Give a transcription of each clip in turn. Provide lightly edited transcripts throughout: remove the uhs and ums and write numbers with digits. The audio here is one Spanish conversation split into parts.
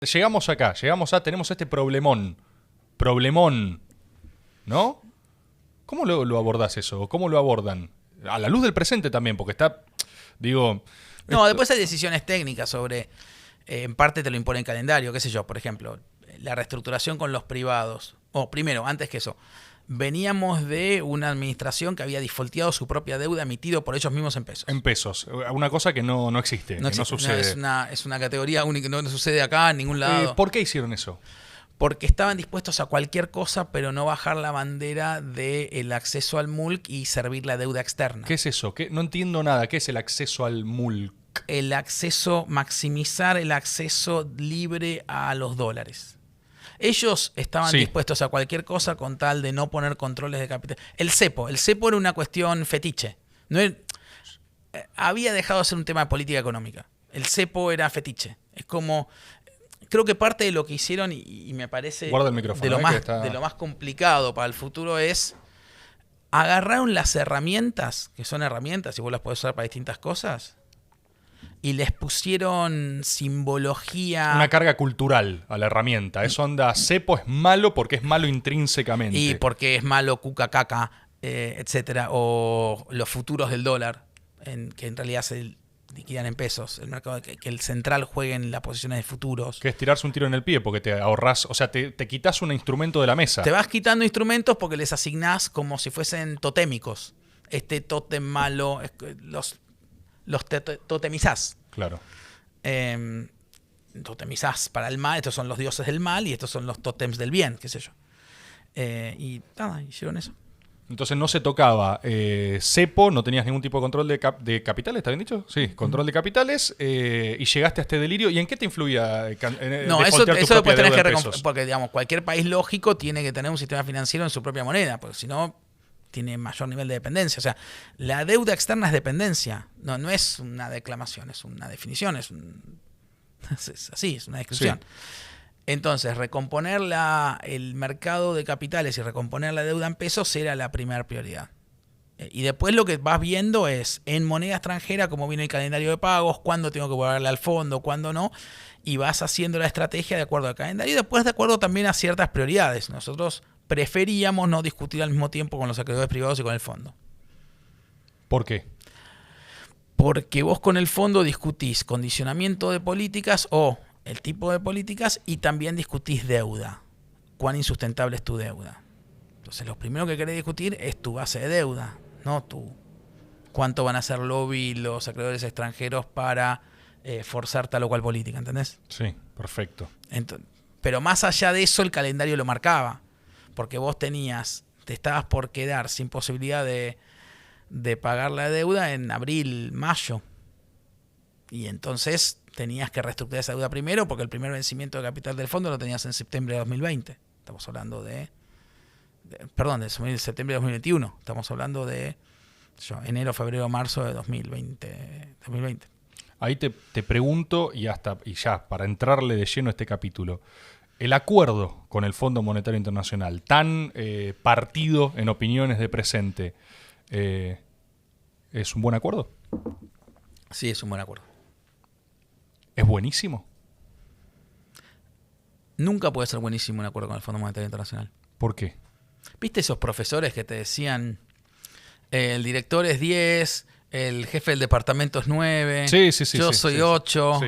tenemos este problemón, ¿no? ¿Cómo lo abordás eso? ¿Cómo lo abordan? A la luz del presente también, porque está, digo... No, después hay decisiones técnicas sobre, en parte te lo impone el calendario, qué sé yo, por ejemplo, la reestructuración con los privados. Primero, antes que eso, veníamos de una administración que había defaulteado su propia deuda emitido por ellos mismos en pesos. En pesos, una cosa que no existe, que no sucede. Es una categoría única, no sucede acá en ningún lado. ¿Por qué hicieron eso? Porque estaban dispuestos a cualquier cosa, pero no bajar la bandera del acceso al MULC y servir la deuda externa. ¿Qué es eso? No entiendo nada. ¿Qué es el acceso al MULC? El acceso, maximizar el acceso libre a los dólares. Ellos estaban dispuestos a cualquier cosa con tal de no poner controles de capital. El cepo era una cuestión fetiche. Había dejado de ser un tema de política económica. El cepo era fetiche. Es como... Creo que parte de lo que hicieron, y me parece Guarda el micrófono, de lo más complicado para el futuro, es agarraron las herramientas, que son herramientas y vos las podés usar para distintas cosas, y les pusieron simbología. Una carga cultural a la herramienta. Es onda, cepo es malo porque es malo intrínsecamente. Y porque es malo cuca caca, etcétera. O los futuros del dólar, que en realidad se liquidan en pesos. El mercado, que el central juegue en las posiciones de futuros. Que es tirarse un tiro en el pie porque te ahorrás, o sea, te quitas un instrumento de la mesa. Te vas quitando instrumentos porque les asignás como si fuesen totémicos. Este tótem malo, los totemizás. Claro. Totemizás para el mal, estos son los dioses del mal y estos son los tótems del bien, qué sé yo. Y nada, hicieron eso. Entonces no se tocaba cepo, no tenías ningún tipo de control de capitales, ¿está bien dicho? Sí, control de capitales, y llegaste a este delirio. ¿Y en qué te influía? No, eso después tenés que porque digamos, cualquier país lógico tiene que tener un sistema financiero en su propia moneda, porque si no tiene mayor nivel de dependencia. O sea, la deuda externa es dependencia, no es una declamación, es una definición, es así, es una descripción. Sí. Entonces, recomponer el mercado de capitales y recomponer la deuda en pesos era la primera prioridad. Y después lo que vas viendo es, en moneda extranjera, cómo viene el calendario de pagos, cuándo tengo que volverle al fondo, cuándo no, y vas haciendo la estrategia de acuerdo al calendario y después de acuerdo también a ciertas prioridades. Nosotros preferíamos no discutir al mismo tiempo con los acreedores privados y con el fondo. ¿Por qué? Porque vos con el fondo discutís condicionamiento de políticas o el tipo de políticas y también discutís deuda. ¿Cuán insustentable es tu deuda? Entonces, lo primero que querés discutir es tu base de deuda, no cuánto van a hacer lobby los acreedores extranjeros para forzar tal o cual política, ¿entendés? Sí, perfecto. Entonces, pero más allá de eso, el calendario lo marcaba. Porque vos te estabas por quedar sin posibilidad de pagar la deuda en abril, mayo. Y entonces tenías que reestructurar esa deuda primero porque el primer vencimiento de capital del fondo lo tenías en septiembre de 2020. Estamos hablando de septiembre de 2021. Estamos hablando de enero, febrero, marzo de 2020. Ahí te pregunto, y ya, para entrarle de lleno a este capítulo, el acuerdo con el Fondo Monetario Internacional, tan partido en opiniones de presente, ¿es un buen acuerdo? Sí, es un buen acuerdo. ¿Es buenísimo? Nunca puede ser buenísimo un acuerdo con el Fondo Monetario Internacional. ¿Por qué? ¿Viste esos profesores que te decían el director es 10, el jefe del departamento es 9, yo soy 8? Sí.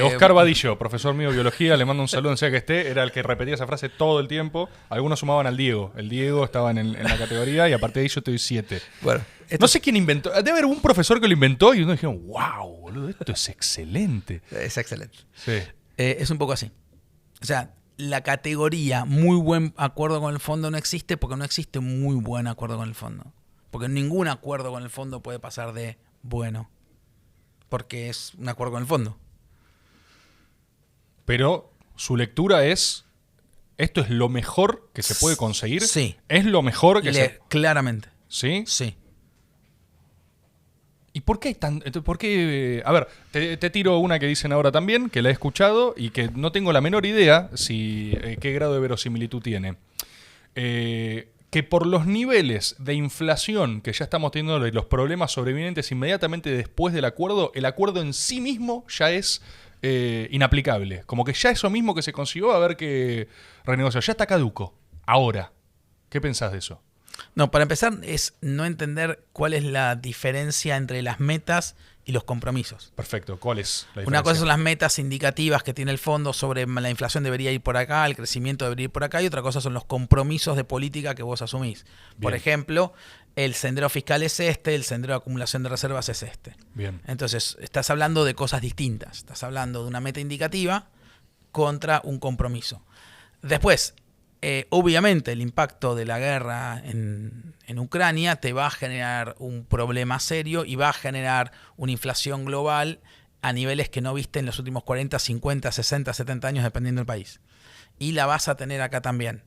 Oscar Vadillo, profesor mío de biología, le mando un saludo donde sea que esté, era el que repetía esa frase todo el tiempo. Algunos sumaban al Diego. El Diego estaba en la categoría y a partir de ahí yo te doy 7. Bueno, no sé quién inventó. Debe haber un profesor que lo inventó y uno dijeron, wow, boludo, esto es excelente. Es excelente. Sí. Es un poco así. O sea, la categoría muy buen acuerdo con el fondo no existe porque no existe un muy buen acuerdo con el fondo. Porque ningún acuerdo con el fondo puede pasar de bueno. Porque es un acuerdo con el fondo. Pero su lectura es, ¿esto es lo mejor que se puede conseguir? Sí. ¿Es lo mejor que claramente. ¿Sí? Sí. ¿Y por qué hay tan...? ¿Por qué? A ver, te tiro una que dicen ahora también, que la he escuchado y que no tengo la menor idea qué grado de verosimilitud tiene. Que por los niveles de inflación que ya estamos teniendo y los problemas sobrevivientes inmediatamente después del acuerdo, el acuerdo en sí mismo ya es inaplicable. Como que ya eso mismo que se consiguió va a haber que renegociar. Ya está caduco. Ahora. ¿Qué pensás de eso? No, para empezar es no entender cuál es la diferencia entre las metas y los compromisos. Perfecto. ¿Cuál es la diferencia? Una cosa son las metas indicativas que tiene el fondo sobre la inflación debería ir por acá, el crecimiento debería ir por acá, y otra cosa son los compromisos de política que vos asumís. Bien. Por ejemplo, el sendero fiscal es este, el sendero de acumulación de reservas es este. Bien. Entonces, estás hablando de cosas distintas. Estás hablando de una meta indicativa contra un compromiso. Después, obviamente el impacto de la guerra en Ucrania te va a generar un problema serio y va a generar una inflación global a niveles que no viste en los últimos 40, 50, 60, 70 años dependiendo del país. Y la vas a tener acá también.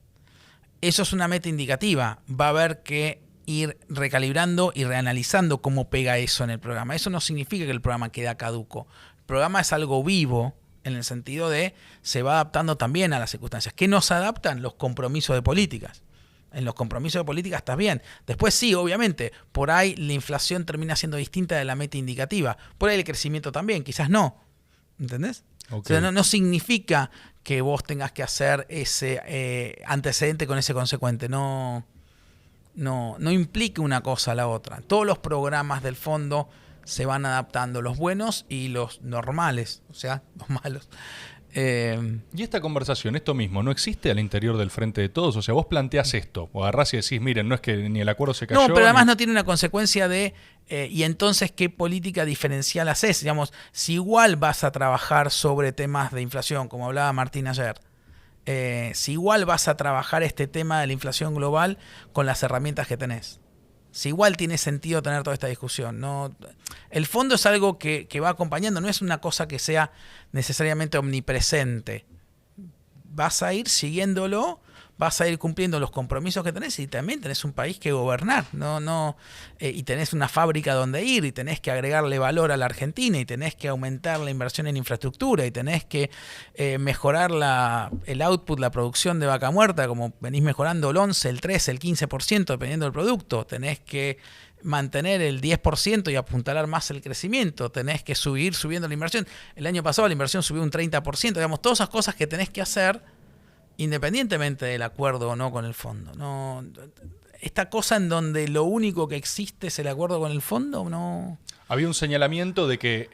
Eso es una meta indicativa. Va a haber que ir recalibrando y reanalizando cómo pega eso en el programa. Eso no significa que el programa queda caduco. El programa es algo vivo, en el sentido de se va adaptando también a las circunstancias. ¿Qué nos adaptan? Los compromisos de políticas. En los compromisos de políticas estás bien. Después sí, obviamente, por ahí la inflación termina siendo distinta de la meta indicativa. Por ahí el crecimiento también, quizás no. ¿Entendés? Okay. O sea, no significa que vos tengas que hacer ese antecedente con ese consecuente. No implica una cosa a la otra. Todos los programas del fondo se van adaptando, los buenos y los normales, o sea, los malos. Y esta conversación, esto mismo, ¿no existe al interior del Frente de Todos? O sea, vos planteás esto, o agarrás y decís, miren, no es que ni el acuerdo se cayó. No, pero además no tiene una consecuencia de, y entonces, ¿qué política diferencial haces? Digamos, si igual vas a trabajar sobre temas de inflación, como hablaba Martín ayer, si igual vas a trabajar este tema de la inflación global con las herramientas que tenés. Si igual tiene sentido tener toda esta discusión. No, el fondo es algo que va acompañando, no es una cosa que sea necesariamente omnipresente. Vas a ir siguiéndolo, vas a ir cumpliendo los compromisos que tenés y también tenés un país que gobernar. Y tenés una fábrica donde ir y tenés que agregarle valor a la Argentina y tenés que aumentar la inversión en infraestructura y tenés que mejorar el output, la producción de vaca muerta, como venís mejorando el 11, el 13, el 15% dependiendo del producto. Tenés que mantener el 10% y apuntalar más el crecimiento. Tenés que seguir subiendo la inversión. El año pasado la inversión subió un 30%. Digamos, todas esas cosas que tenés que hacer independientemente del acuerdo o no con el fondo. No, esta cosa en donde lo único que existe es el acuerdo con el fondo, no. Había un señalamiento de que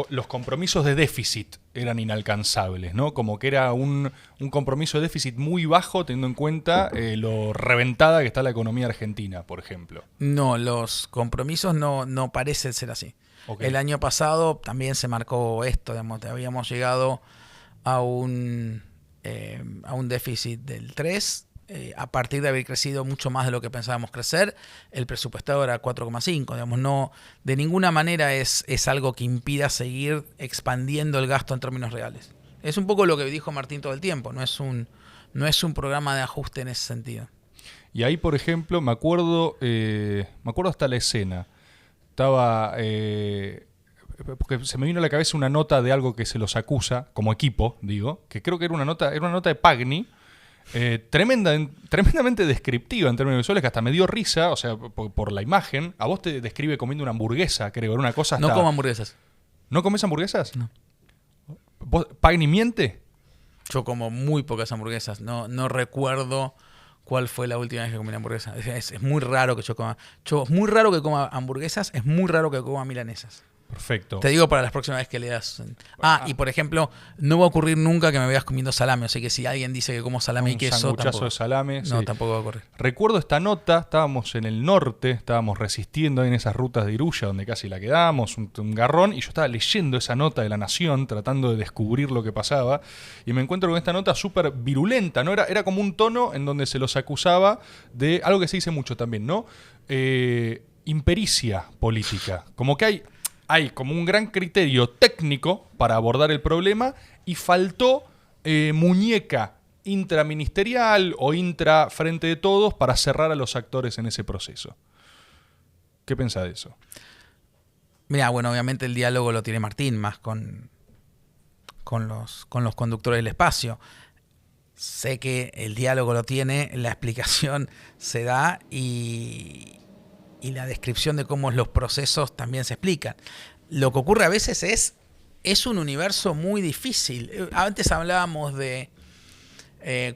los compromisos de déficit eran inalcanzables, ¿no? Como que era un compromiso de déficit muy bajo teniendo en cuenta lo reventada que está la economía argentina, por ejemplo. No, los compromisos no parecen ser así. Okay. El año pasado también se marcó esto, digamos, habíamos llegado a un déficit del 3%, a partir de haber crecido mucho más de lo que pensábamos crecer. El presupuestado era 4,5%. Digamos, no, de ninguna manera es algo que impida seguir expandiendo el gasto en términos reales. Es un poco lo que dijo Martín todo el tiempo, no es un programa de ajuste en ese sentido. Y ahí, por ejemplo, me acuerdo hasta la escena. Estaba... porque se me vino a la cabeza una nota de algo que se los acusa, como equipo, digo, que creo que era una nota de Pagni, tremendamente descriptiva en términos visuales, que hasta me dio risa, o sea, por la imagen. A vos te describe comiendo una hamburguesa, creo, era una cosa hasta... No como hamburguesas. ¿No comes hamburguesas? No. ¿Pagni miente? Yo como muy pocas hamburguesas, no recuerdo cuál fue la última vez que comí una hamburguesa. Es muy raro que yo coma. Es muy raro que coma hamburguesas, es muy raro que coma milanesas. Perfecto. Te digo para las próximas veces que leas. Y por ejemplo, no va a ocurrir nunca que me veas comiendo salame. O sea que si alguien dice que como salame y queso, tampoco. De salame. No, sí. Tampoco va a ocurrir. Recuerdo esta nota, estábamos en el norte, estábamos resistiendo en esas rutas de Iruya, donde casi la quedamos, un garrón, y yo estaba leyendo esa nota de La Nación, tratando de descubrir lo que pasaba, y me encuentro con esta nota súper virulenta, ¿no? Era como un tono en donde se los acusaba de algo que se dice mucho también, ¿no? Impericia política. Como que hay como un gran criterio técnico para abordar el problema y faltó muñeca intraministerial o intra Frente de Todos para cerrar a los actores en ese proceso. ¿Qué pensás de eso? Mira, bueno, obviamente el diálogo lo tiene Martín más con los conductores del espacio. Sé que el diálogo lo tiene, la explicación se da y la descripción de cómo los procesos también se explican. Lo que ocurre a veces es Es un universo muy difícil. Antes hablábamos de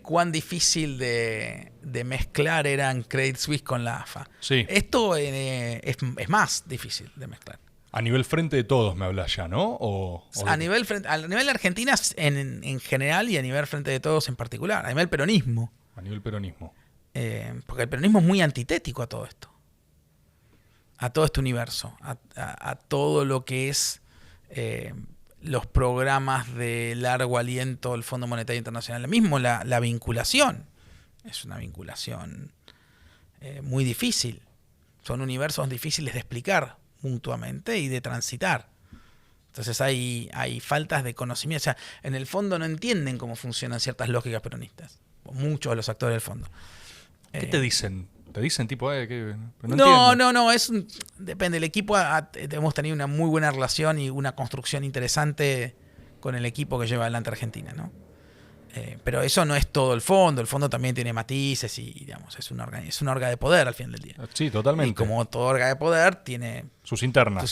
cuán difícil de mezclar eran Credit Suisse con la AFA. Sí. Esto es más difícil de mezclar. A nivel frente de todos me hablas ya, ¿no? A nivel de Argentina en general y a nivel frente de todos en particular. A nivel peronismo. A nivel peronismo. Porque el peronismo es muy antitético a todo esto. A todo este universo. A todo lo que es los programas de largo aliento del Fondo Monetario Internacional. Mismo la vinculación. Es una vinculación muy difícil. Son universos difíciles de explicar mutuamente y de transitar. Entonces hay faltas de conocimiento. O sea, en el fondo no entienden cómo funcionan ciertas lógicas peronistas. Muchos de los actores del fondo. ¿Qué te dicen? ¿Te dicen tipo que no, depende. El equipo hemos tenido una muy buena relación y una construcción interesante con el equipo que lleva adelante Argentina, ¿no? Pero eso no es todo el fondo. El fondo también tiene matices y digamos, es una orga de poder al fin del día. Sí, totalmente. Y como toda orga de poder tiene sus internas.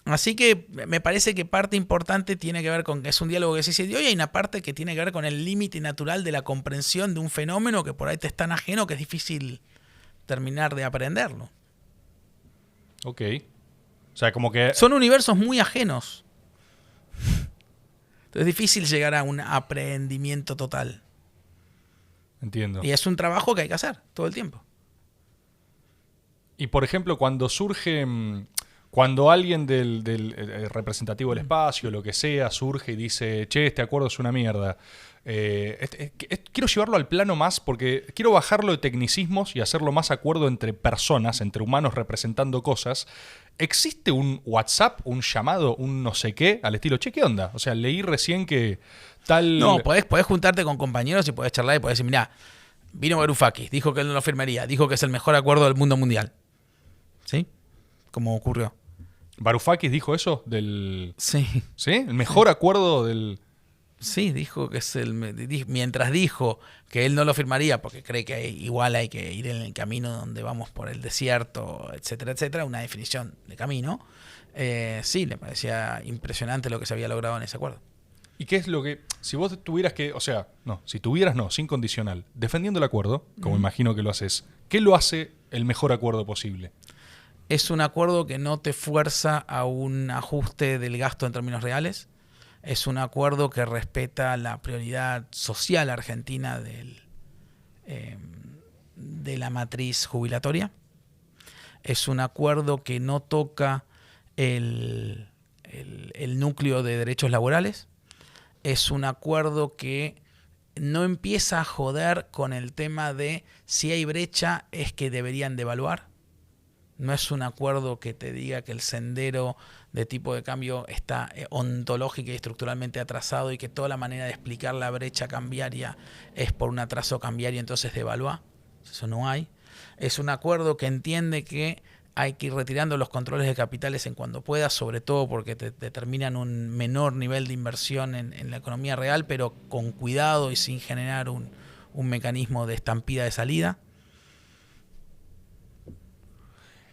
Así que me parece que parte importante tiene que ver con que es un diálogo que se dio y hay una parte que tiene que ver con el límite natural de la comprensión de un fenómeno que por ahí te es tan ajeno que es difícil terminar de aprenderlo. Ok. O sea, como que... Son universos muy ajenos. Entonces es difícil llegar a un aprendimiento total. Entiendo. Y es un trabajo que hay que hacer todo el tiempo. Y por ejemplo, cuando surge... Cuando alguien del representativo del espacio, lo que sea, surge y dice, che, este acuerdo es una mierda. Quiero llevarlo al plano más porque quiero bajarlo de tecnicismos y hacerlo más acuerdo entre personas, entre humanos representando cosas. ¿Existe un WhatsApp, un llamado, un no sé qué, al estilo, che, qué onda? O sea, leí recién que tal... No, podés juntarte con compañeros y podés charlar y podés decir, mirá, vino Varoufakis, dijo que él no lo firmaría, dijo que es el mejor acuerdo del mundo mundial. ¿Sí? Como ocurrió. ¿Varoufakis dijo eso? Sí. ¿Sí? ¿El mejor acuerdo del...? Sí, dijo que es mientras dijo que él no lo firmaría porque cree que igual hay que ir en el camino donde vamos por el desierto, etcétera, etcétera, una definición de camino, sí, le parecía impresionante lo que se había logrado en ese acuerdo. ¿Y qué es lo que, si vos tuvieras que, o sea, no, si tuvieras sin condicional, defendiendo el acuerdo, como imagino que lo haces, ¿qué lo hace el mejor acuerdo posible? Es un acuerdo que no te fuerza a un ajuste del gasto en términos reales. Es un acuerdo que respeta la prioridad social argentina de la matriz jubilatoria. Es un acuerdo que no toca el núcleo de derechos laborales. Es un acuerdo que no empieza a joder con el tema de si hay brecha es que deberían devaluar. No es un acuerdo que te diga que el sendero de tipo de cambio está ontológica y estructuralmente atrasado y que toda la manera de explicar la brecha cambiaria es por un atraso cambiario, entonces devalúa. Eso no hay. Es un acuerdo que entiende que hay que ir retirando los controles de capitales en cuando pueda, sobre todo porque te determinan un menor nivel de inversión en la economía real, pero con cuidado y sin generar un mecanismo de estampida de salida.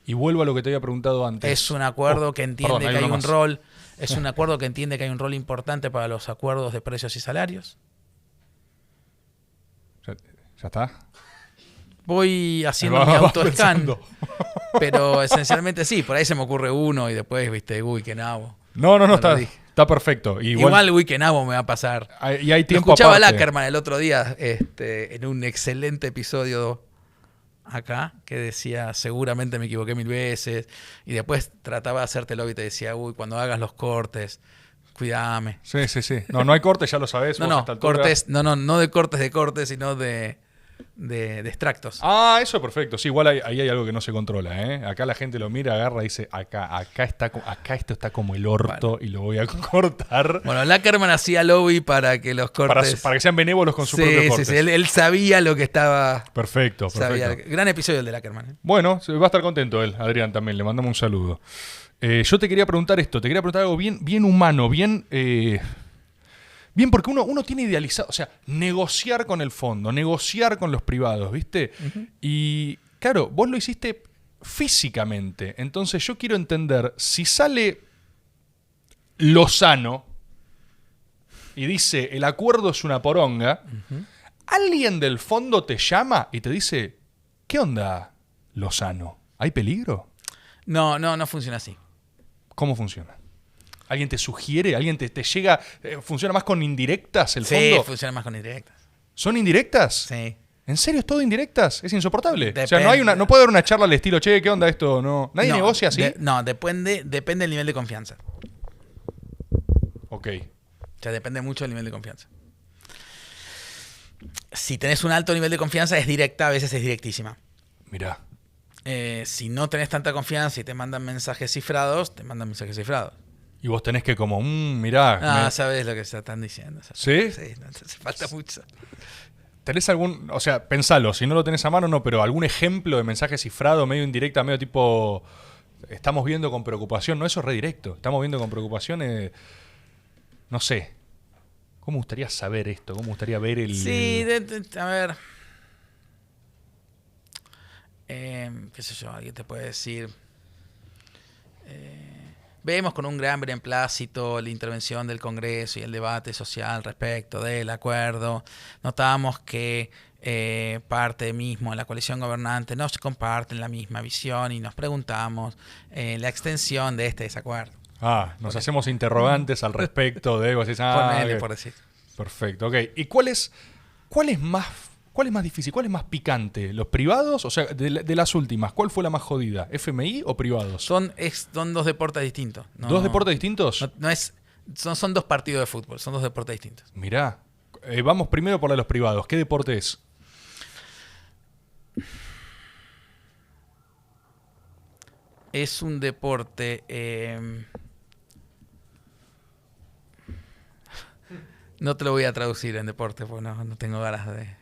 Y vuelvo a lo que te había preguntado antes. Es un acuerdo que entiende que hay un rol. Es un acuerdo que entiende que hay un rol importante para los acuerdos de precios y salarios. ¿Ya está? Voy haciendo mi autoscan. Pero esencialmente sí, por ahí se me ocurre uno y después, viste, uy, qué nabo. No, está perfecto. Igual uy, qué nabo me va a pasar. Y hay tiempo escuchaba aparte. a Lackerman el otro día en un excelente episodio acá, que decía, seguramente me equivoqué 1000 veces, y después trataba de hacerte lobby y te decía, uy, cuando hagas los cortes, cuidame. Sí. No hay cortes, ya lo sabés. Cortes, no de cortes, sino de extractos. Ah, eso es perfecto. Sí, igual ahí hay algo que no se controla, ¿eh? Acá la gente lo mira, agarra y dice, acá esto está como el orto, y lo voy a cortar. Bueno, Lackerman hacía lobby para que los cortes... Para que sean benévolos con sus propios cortes. Sí, él sabía lo que estaba... Perfecto. Gran episodio el de Lackerman, ¿eh? Bueno, va a estar contento él, Adrián también, le mandamos un saludo. Yo te quería preguntar algo bien humano, bien, porque uno tiene idealizado, o sea, negociar con el fondo, negociar con los privados, ¿viste? Uh-huh. Y claro, vos lo hiciste físicamente. Entonces yo quiero entender, si sale Lozano y dice, el acuerdo es una poronga, alguien del fondo te llama y te dice, ¿qué onda, Lozano? ¿Hay peligro? No funciona así. ¿Cómo funciona? ¿Alguien te sugiere? ¿Alguien te llega? ¿Funciona más con indirectas el fondo? Sí, funciona más con indirectas. ¿Son indirectas? Sí. ¿En serio es todo indirectas? ¿Es insoportable? Depende. O sea, no puede haber una charla al estilo, che, ¿qué onda esto? ¿Nadie negocia así? Depende del nivel de confianza. Ok. O sea, depende mucho del nivel de confianza. Si tenés un alto nivel de confianza, es directa, a veces es directísima. Mirá. Si no tenés tanta confianza y te mandan mensajes cifrados, te mandan mensajes cifrados. Y vos tenés que como, mirá. Sabés lo que se están diciendo. ¿Sí? Sí, no te hace falta mucho. ¿Tenés algún, o sea, pensalo, si no lo tenés a mano, no, pero algún ejemplo de mensaje cifrado, medio indirecta, medio tipo, estamos viendo con preocupación? No, eso es redirecto. Estamos viendo con preocupación, no sé. ¿Cómo me gustaría saber esto? ¿Cómo me gustaría ver el...? Sí, a ver. ¿Qué sé yo? Alguien te puede decir... vemos con un gran beneplácito la intervención del Congreso y el debate social respecto del acuerdo. Notamos que parte mismo de la coalición gobernante no comparten la misma visión y nos preguntamos la extensión de este desacuerdo. Nos hacemos interrogantes al respecto de algo así. Ponele, por decir. Perfecto, ok. ¿Y cuál es más difícil? ¿Cuál es más picante? ¿Los privados? O sea, de las últimas, ¿cuál fue la más jodida? ¿FMI o privados? Son dos deportes distintos. ¿Dos deportes distintos? Son dos partidos de fútbol, son dos deportes distintos. Mirá, vamos primero por los privados. ¿Qué deporte es? Es un deporte... no te lo voy a traducir en deporte porque no tengo ganas de...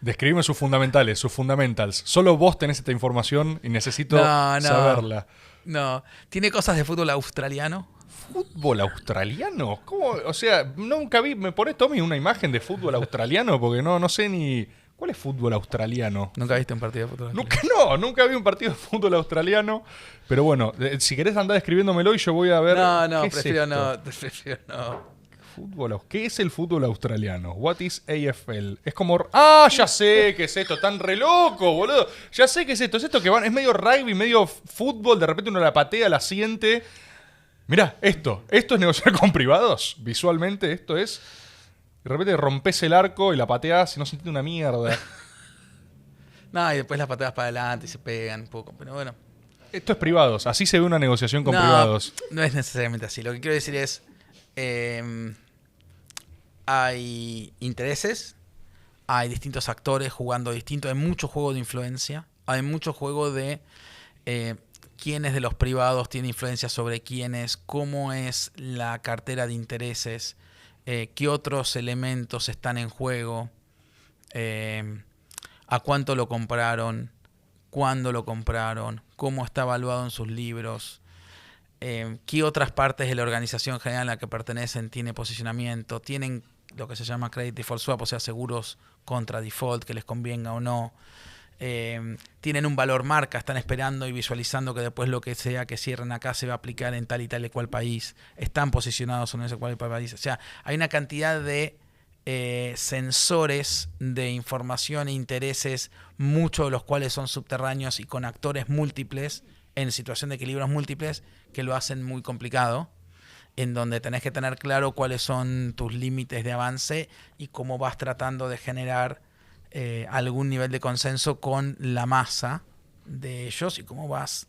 Describime sus fundamentals. Solo vos tenés esta información y necesito saberla. No, tiene cosas de fútbol australiano. ¿Fútbol australiano? ¿Cómo? O sea, nunca vi... ¿Me pones, Tommy, una imagen de fútbol australiano? Porque no sé ni... ¿Cuál es fútbol australiano? ¿Nunca viste un partido de fútbol australiano? Nunca vi un partido de fútbol australiano. Pero bueno, si querés andar escribiéndomelo y yo voy a ver... prefiero no. ¿Qué es el fútbol australiano? What is AFL? Es como... ya sé qué es esto. Tan re loco, boludo. Ya sé qué es esto. Es esto que es medio rugby, medio fútbol. De repente uno la patea, la siente. Mirá, esto es negociar con privados. Visualmente esto es... De repente rompes el arco y la pateás y no se entiende una mierda. Y después las pateas para adelante y se pegan un poco. Pero bueno. Esto es privados. Así se ve una negociación con privados. No es necesariamente así. Lo que quiero decir es... hay intereses, hay distintos actores jugando distinto, hay mucho juego de influencia, hay mucho juego de quiénes de los privados tienen influencia sobre quiénes, cómo es la cartera de intereses, qué otros elementos están en juego, a cuánto lo compraron, cuándo lo compraron, cómo está evaluado en sus libros. ¿Qué otras partes de la organización general a la que pertenecen tiene posicionamiento? ¿Tienen lo que se llama credit default swap, o sea, seguros contra default que les convenga o no? ¿Tienen un valor marca? ¿Están esperando y visualizando que después lo que sea que cierren acá se va a aplicar en tal y tal y cual país? ¿Están posicionados en ese cual y cual país? O sea, hay una cantidad de sensores de información e intereses, muchos de los cuales son subterráneos y con actores múltiples, en situación de equilibrios múltiples, que lo hacen muy complicado, en donde tenés que tener claro cuáles son tus límites de avance y cómo vas tratando de generar algún nivel de consenso con la masa de ellos y cómo vas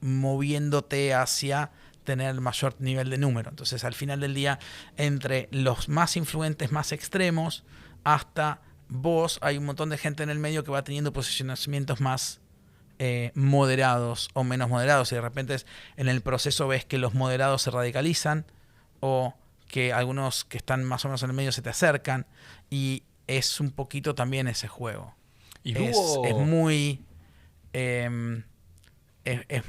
moviéndote hacia tener el mayor nivel de número. Entonces, al final del día, entre los más influentes, más extremos, hasta vos, hay un montón de gente en el medio que va teniendo posicionamientos más moderados o menos moderados, y de repente en el proceso ves que los moderados se radicalizan o que algunos que están más o menos en el medio se te acercan, y es un poquito también ese juego. Y es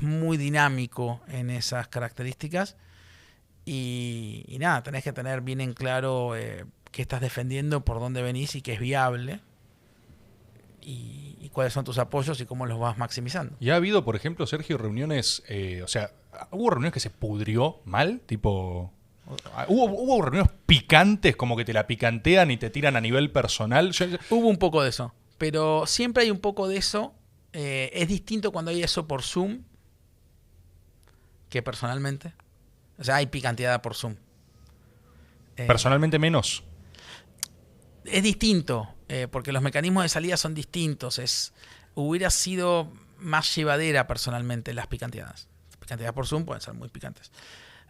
muy dinámico en esas características y nada, tenés que tener bien en claro qué estás defendiendo, por dónde venís y qué es viable. y cuáles son tus apoyos y cómo los vas maximizando. ¿Y ha habido, por ejemplo, Sergio, reuniones, o sea, hubo reuniones que se pudrió mal? Tipo, ¿hubo reuniones picantes, como que te la picantean y te tiran a nivel personal? Hubo un poco de eso, pero siempre hay un poco de eso. Es distinto cuando hay eso por Zoom que personalmente. O sea, hay picanteada por Zoom. ¿Personalmente menos? Es distinto, porque los mecanismos de salida son distintos. Hubiera sido más llevadera personalmente las picanteadas. Las picanteadas por Zoom pueden ser muy picantes.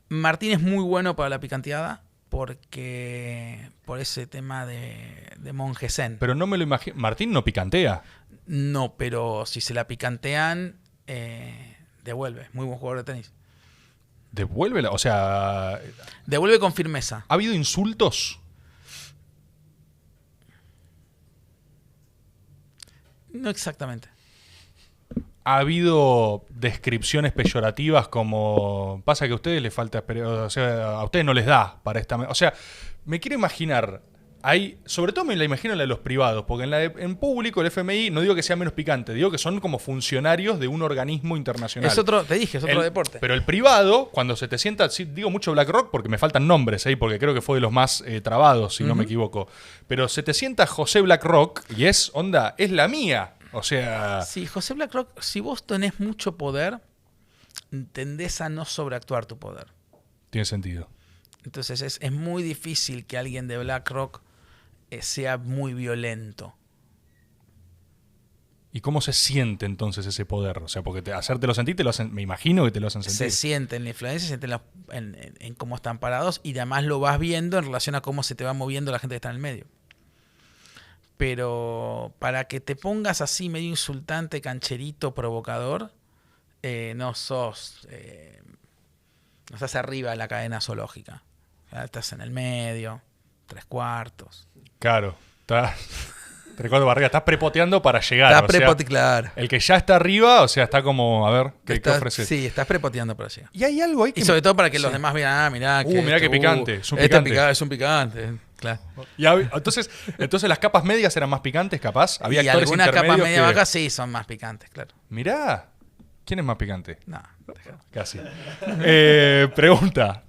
Martín es muy bueno para la picanteada porque por ese tema de monje zen. Pero no me lo imagino. Martín no picantea. No, pero si se la picantean, devuelve. Muy buen jugador de tenis. Devuélvela, o sea... Devuelve con firmeza. ¿Ha habido insultos? No exactamente. ¿Ha habido descripciones peyorativas como... Pasa que a ustedes les falta... O sea, a ustedes no les da para esta... O sea, me quiero imaginar... sobre todo me la imagino en la de los privados, porque en público el FMI no digo que sea menos picante, digo que son como funcionarios de un organismo internacional. Te dije, es otro deporte. Pero el privado, cuando se te sienta, sí, digo mucho BlackRock porque me faltan nombres, porque creo que fue de los más trabados, si no me equivoco. Pero se te sienta José BlackRock y es la mía. O sea... Sí, José BlackRock, si vos tenés mucho poder, tendés a no sobreactuar tu poder. Tiene sentido. Entonces es muy difícil que alguien de BlackRock sea muy violento. ¿Y cómo se siente entonces ese poder? O sea, porque hacértelo sentir, me imagino que te lo hacen sentir. Se siente en la influencia, se siente en cómo están parados y además lo vas viendo en relación a cómo se te va moviendo la gente que está en el medio. Pero para que te pongas así medio insultante, cancherito, provocador, no estás arriba de la cadena zoológica. Estás en el medio, 3/4. Claro, Recuerdo Barriga, estás prepoteando para llegar. Claro. El que ya está arriba, o sea, está como, a ver, ¿qué ofreces? Sí, estás prepoteando para llegar. Y hay algo ahí que... Y sobre todo para que los demás vean, mirá qué picante. Es un picante. Es un picante, claro. Y entonces las capas medias eran más picantes, capaz. Había y algunas capas medias bajas sí son más picantes, claro. Mirá, ¿quién es más picante? No. Casi. Pregunta.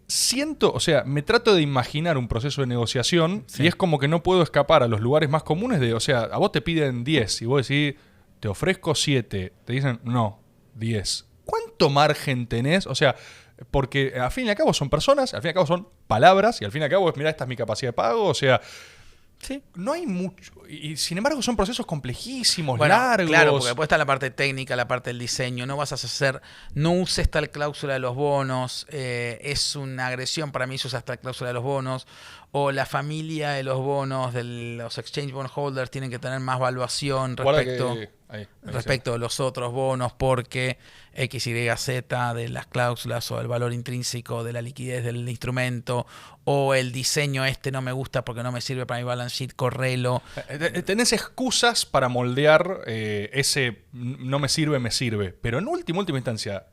Siento, o sea, me trato de imaginar un proceso de negociación y es como que no puedo escapar a los lugares más comunes de, o sea, a vos te piden 10 y vos decís, te ofrezco 7, te dicen, no, 10. ¿Cuánto margen tenés? O sea, porque al fin y al cabo son personas, al fin y al cabo son palabras y al fin y al cabo es, mirá, esta es mi capacidad de pago, o sea... Sí. No hay mucho. Y sin embargo son procesos complejísimos, largos. Claro, porque después está la parte técnica, la parte del diseño. No uses tal cláusula de los bonos. Es una agresión para mí si usas tal cláusula de los bonos. O la familia de los bonos, de los exchange bond holders, tienen que tener más valuación respecto a los otros bonos, porque X, Y, Z de las cláusulas o el valor intrínseco de la liquidez del instrumento o el diseño no me gusta porque no me sirve para mi balance sheet, correlo. Tenés excusas para moldear ese no me sirve, pero en última instancia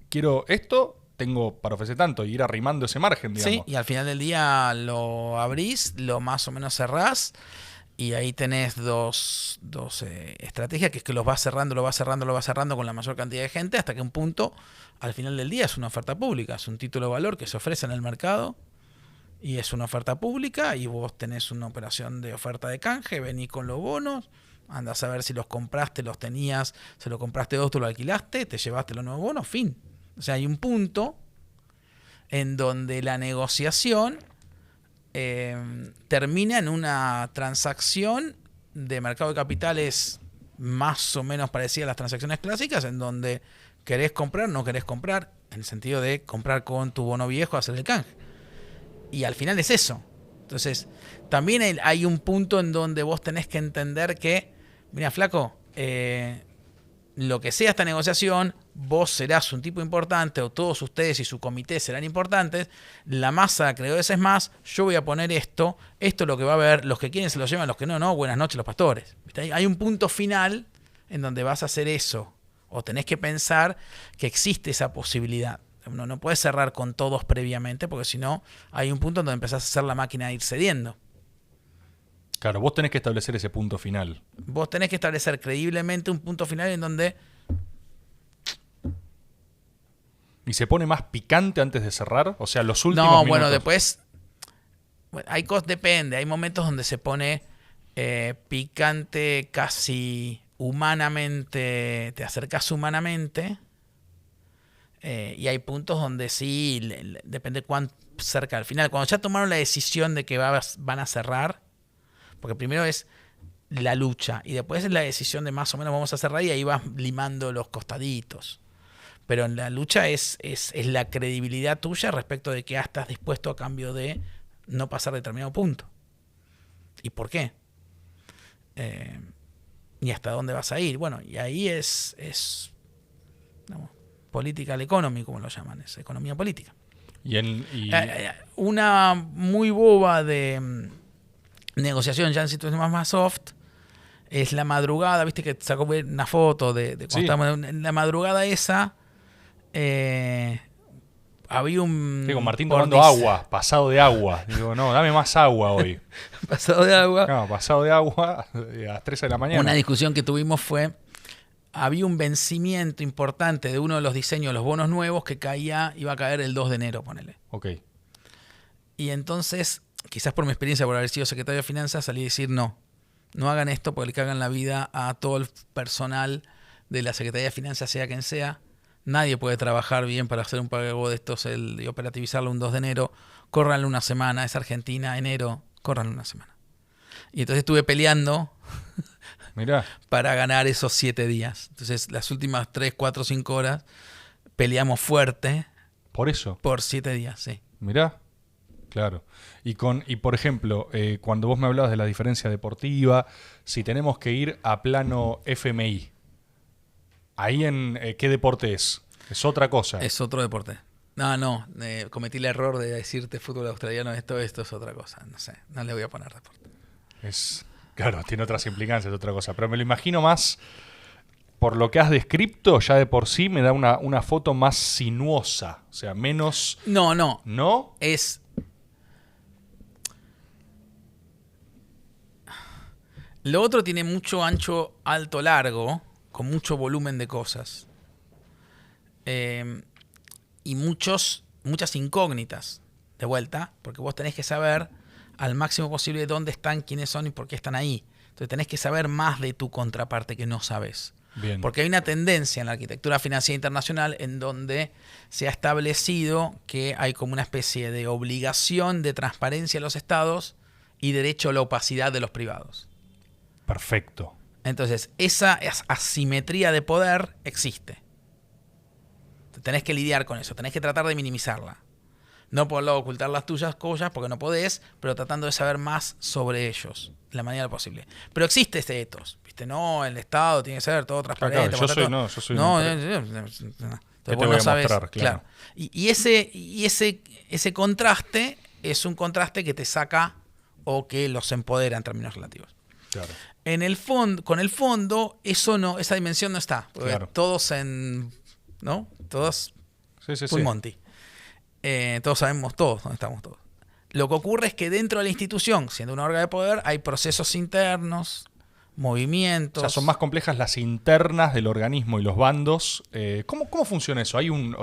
quiero esto, tengo para ofrecer tanto y ir arrimando ese margen, digamos. Sí, y al final del día lo abrís, lo más o menos cerrás. Y ahí tenés dos estrategias, que es que lo vas cerrando con la mayor cantidad de gente hasta que un punto, al final del día, es una oferta pública. Es un título de valor que se ofrece en el mercado y es una oferta pública y vos tenés una operación de oferta de canje, venís con los bonos, andás a ver si los compraste, los tenías, se lo compraste vos, tú lo alquilaste, te llevaste los nuevos bonos, fin. O sea, hay un punto en donde la negociación... termina en una transacción de mercado de capitales más o menos parecida a las transacciones clásicas, en donde querés comprar, no querés comprar, en el sentido de comprar con tu bono viejo, hacer el canje. Y al final es eso. Entonces, también hay un punto en donde vos tenés que entender que, mira, flaco, lo que sea esta negociación, vos serás un tipo importante o todos ustedes y su comité serán importantes, la masa de acreedores es más, yo voy a poner esto es lo que va a haber, los que quieren se lo llevan, los que no, buenas noches los pastores. Hay un punto final en donde vas a hacer eso, o tenés que pensar que existe esa posibilidad. No puedes cerrar con todos previamente, porque si no, hay un punto en donde empezás a hacer la máquina de ir cediendo. Claro, vos tenés que establecer ese punto final. Vos tenés que establecer creíblemente un punto final en donde... ¿Y se pone más picante antes de cerrar? O sea, los últimos minutos... No, bueno, después... depende. Hay momentos donde se pone picante casi humanamente. Te acercas humanamente. Y hay puntos donde sí, depende cuán cerca al final. Cuando ya tomaron la decisión de que van a cerrar, porque primero es la lucha y después es la decisión de más o menos vamos a cerrar y ahí vas limando los costaditos. Pero en la lucha es la credibilidad tuya respecto de que estás dispuesto a cambio de no pasar determinado punto. ¿Y por qué? ¿Y hasta dónde vas a ir? Bueno, y ahí es digamos, political economy, como lo llaman, es economía política. Una muy boba de negociación ya en situaciones más soft es la madrugada, viste que sacó una foto de cuando sí. estábamos en la madrugada esa. Había un... Digo, Martín tomando agua, pasado de agua. Digo, no, dame más agua hoy. Pasado de agua. No, pasado de agua a las 3 de la mañana. Una discusión que tuvimos fue, había un vencimiento importante de uno de los diseños de los bonos nuevos que iba a caer el 2 de enero, ponele. Ok. Y entonces, quizás por mi experiencia, por haber sido secretario de Finanzas, salí a decir no hagan esto porque le cagan la vida a todo el personal de la Secretaría de Finanzas, sea quien sea. Nadie puede trabajar bien para hacer un pago de estos y operativizarlo un 2 de enero. Córranle una semana, es Argentina, enero, córranle una semana. Y entonces estuve peleando Mirá. para ganar esos 7 días. Entonces las últimas 3, 4, 5 horas peleamos fuerte. ¿Por eso? Por 7 días, sí. Mirá. Claro. Y por ejemplo, cuando vos me hablabas de la diferencia deportiva, si tenemos que ir a plano FMI, ¿ahí en qué deporte es? Es otra cosa. Es otro deporte. No, cometí el error de decirte fútbol australiano, esto es otra cosa. No sé, no le voy a poner deporte. Claro, tiene otras implicancias, otra cosa. Pero me lo imagino más, por lo que has descrito, ya de por sí me da una foto más sinuosa. O sea, menos... No. ¿No? Es... Lo otro tiene mucho ancho, alto, largo, con mucho volumen de cosas. Y muchas incógnitas de vuelta, porque vos tenés que saber al máximo posible dónde están, quiénes son y por qué están ahí. Entonces tenés que saber más de tu contraparte que no sabes. Bien. Porque hay una tendencia en la arquitectura financiera internacional en donde se ha establecido que hay como una especie de obligación de transparencia de los estados y derecho a la opacidad de los privados. Perfecto. Entonces, esa asimetría de poder existe. Tenés que lidiar con eso, tenés que tratar de minimizarla. No por lado ocultar las tuyas cosas, porque no podés, pero tratando de saber más sobre ellos, de la manera posible. Pero existe este ethos, ¿viste? No, el Estado tiene que ser todo transparente. Claro, yo soy no. Entonces, ¿Qué te voy a mostrar? Claro. Y ese contraste es un contraste que te saca o que los empodera en términos relativos. Claro. Con el fondo, esa dimensión no está. Claro. Todos full Monty. Todos sabemos dónde estamos todos. Lo que ocurre es que dentro de la institución, siendo un órgano de poder, hay procesos internos, movimientos. O sea, son más complejas las internas del organismo y los bandos. ¿Cómo funciona eso? Hay un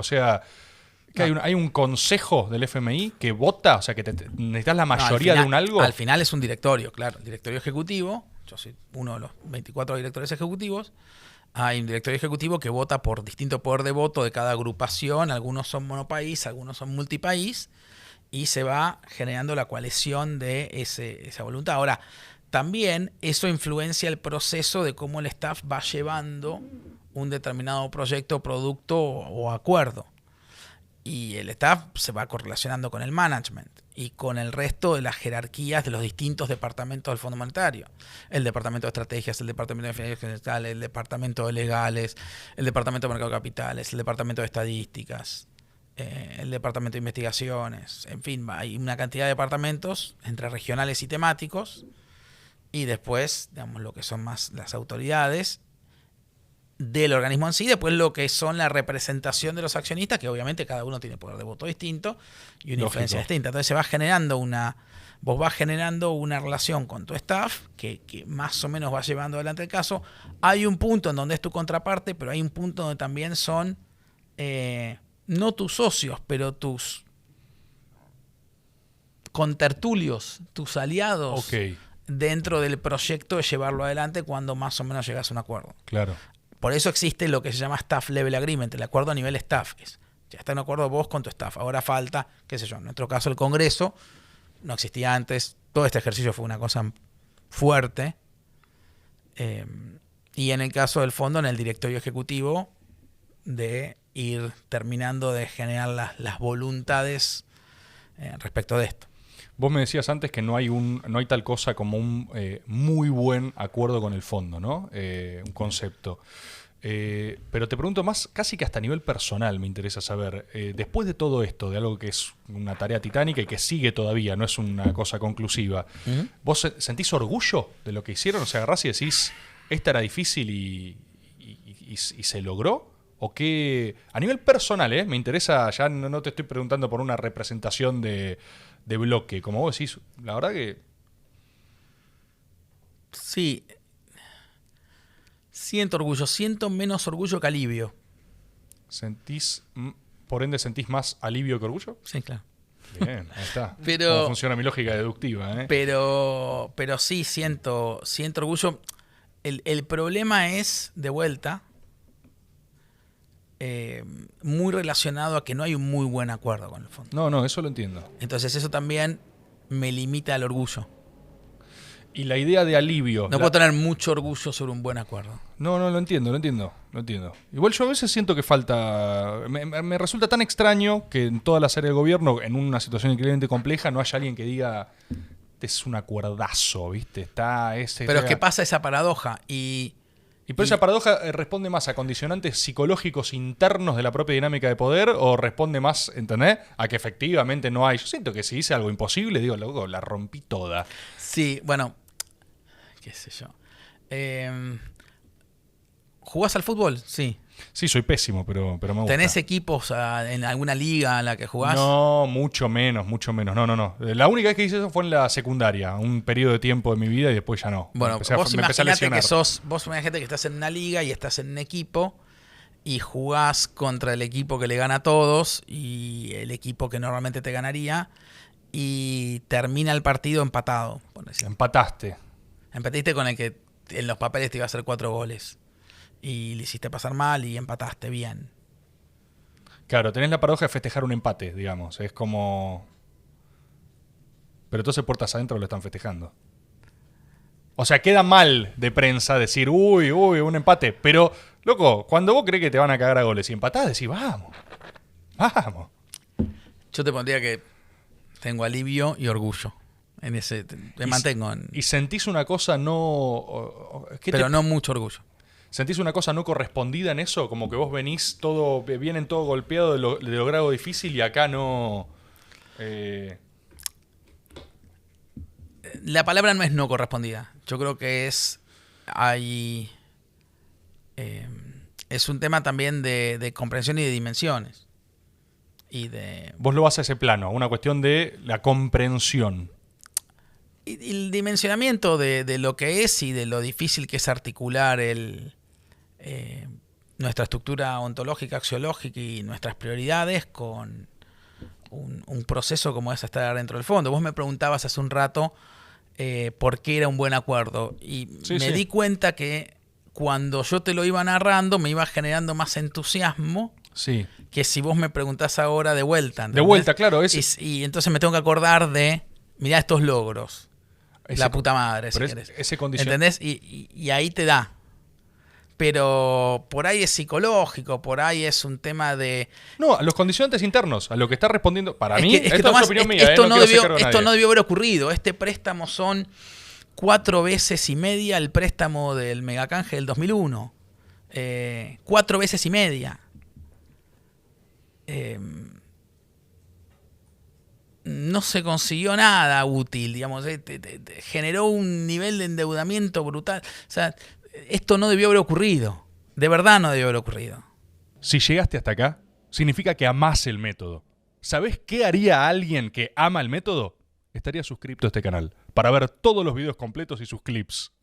consejo del FMI que vota, o sea, que necesitas la mayoría de un algo. Al final es un directorio, claro. El directorio ejecutivo, yo soy uno de los 24 directores ejecutivos. Hay un directorio ejecutivo que vota por distinto poder de voto de cada agrupación. Algunos son monopaís, algunos son multipaís. Y se va generando la coalición de esa voluntad. Ahora, también eso influencia el proceso de cómo el staff va llevando un determinado proyecto, producto o acuerdo. Y el staff se va correlacionando con el management y con el resto de las jerarquías de los distintos departamentos del Fondo Monetario. El departamento de estrategias, el departamento de finanzas generales, el departamento de legales, el departamento de mercado de capitales, el departamento de estadísticas, el departamento de investigaciones. En fin, hay una cantidad de departamentos entre regionales y temáticos. Y después, digamos, lo que son más las autoridades. del organismo en sí, después lo que son la representación de los accionistas, que obviamente cada uno tiene poder de voto distinto y una influencia distinta. Entonces vos vas generando una relación con tu staff que más o menos va llevando adelante el caso. Hay un punto en donde es tu contraparte, pero hay un punto donde también son no tus socios, pero tus contertulios, tus aliados dentro del proyecto de llevarlo adelante cuando más o menos llegas a un acuerdo. Claro. Por eso existe lo que se llama Staff Level Agreement, el acuerdo a nivel staff. Ya está en acuerdo vos con tu staff. Ahora falta, qué sé yo, en nuestro caso el Congreso, no existía antes. Todo este ejercicio fue una cosa fuerte. Y en el caso del fondo, en el directorio ejecutivo, de ir terminando de generar las voluntades respecto de esto. Vos me decías antes que no hay tal cosa como un muy buen acuerdo con el fondo, ¿no? Un concepto. Pero te pregunto más, casi que hasta a nivel personal me interesa saber, después de todo esto, de algo que es una tarea titánica y que sigue todavía, no es una cosa conclusiva, ¿vos sentís orgullo de lo que hicieron? O sea, agarrás y decís, esta era difícil y se logró. ¿O qué? A nivel personal, me interesa, ya no te estoy preguntando por una representación de bloque, como vos decís, la verdad que... Sí, siento orgullo, siento menos orgullo que alivio. ¿Por ende sentís más alivio que orgullo? Sí, claro. Bien, ahí está. Cómo funciona mi lógica deductiva, Pero sí, siento orgullo. El problema es, de vuelta, muy relacionado a que no hay un muy buen acuerdo con el fondo. No, eso lo entiendo. Entonces eso también me limita al orgullo. Y la idea de alivio... No puedo tener mucho orgullo sobre un buen acuerdo. No, lo entiendo. Igual yo a veces siento que falta... Me resulta tan extraño que en toda la áreas del gobierno, en una situación increíblemente compleja, no haya alguien que diga, este es un acuerdazo, ¿viste? Pero es que pasa esa paradoja ¿Y por esa paradoja responde más a condicionantes psicológicos internos de la propia dinámica de poder o responde más, ¿entendés? A que efectivamente no hay? Yo siento que si hice algo imposible, digo, loco, la rompí toda. Sí, bueno, qué sé yo. ¿Jugás al fútbol? Sí. Sí, soy pésimo, pero me gusta. ¿Tenés equipos en alguna liga en la que jugás? No, mucho menos. No. La única vez que hice eso fue en la secundaria, un periodo de tiempo de mi vida y después ya no. Bueno, vos imaginate que estás en una liga y estás en un equipo y jugás contra el equipo que le gana a todos y el equipo que normalmente te ganaría y termina el partido empatado. Empataste con el que en los papeles te iba a hacer 4 goles. Y le hiciste pasar mal y empataste bien. Claro, tenés la paradoja de festejar un empate, digamos. Es como... Pero entonces puertas adentro lo están festejando. O sea, queda mal de prensa decir, uy, un empate. Pero, loco, cuando vos crees que te van a cagar a goles y empatás, decís, vamos. Yo te pondría que tengo alivio y orgullo. Me mantengo en... ¿Y sentís una cosa no... Pero no mucho orgullo. ¿Sentís una cosa no correspondida en eso? Como que vos vienen todo golpeado de lo grado difícil y acá no... La palabra no es no correspondida. Yo creo que es un tema también de comprensión y de dimensiones. Vos lo vas a ese plano, una cuestión de la comprensión. Y el dimensionamiento de lo que es y de lo difícil que es articular nuestra estructura ontológica, axiológica y nuestras prioridades con un proceso como es estar dentro del fondo. Vos me preguntabas hace un rato por qué era un buen acuerdo y me di cuenta que cuando yo te lo iba narrando me iba generando más entusiasmo que si vos me preguntás ahora de vuelta. ¿entendés? De vuelta, claro. Y entonces me tengo que acordar de, mirá estos logros. La puta madre, si querés. ¿Entendés? Y ahí te da. Pero por ahí es psicológico, por ahí es un tema de... No, a los condicionantes internos, a lo que está respondiendo... Para mí, esto es opinión mía. Esto no debió haber ocurrido. Este préstamo son 4 veces y media el préstamo del megacanje del 2001. 4 veces y media. No se consiguió nada útil, digamos. Generó un nivel de endeudamiento brutal. O sea... Esto no debió haber ocurrido. De verdad no debió haber ocurrido. Si llegaste hasta acá, significa que amás el método. ¿Sabés qué haría alguien que ama el método? Estaría suscrito a este canal para ver todos los videos completos y sus clips.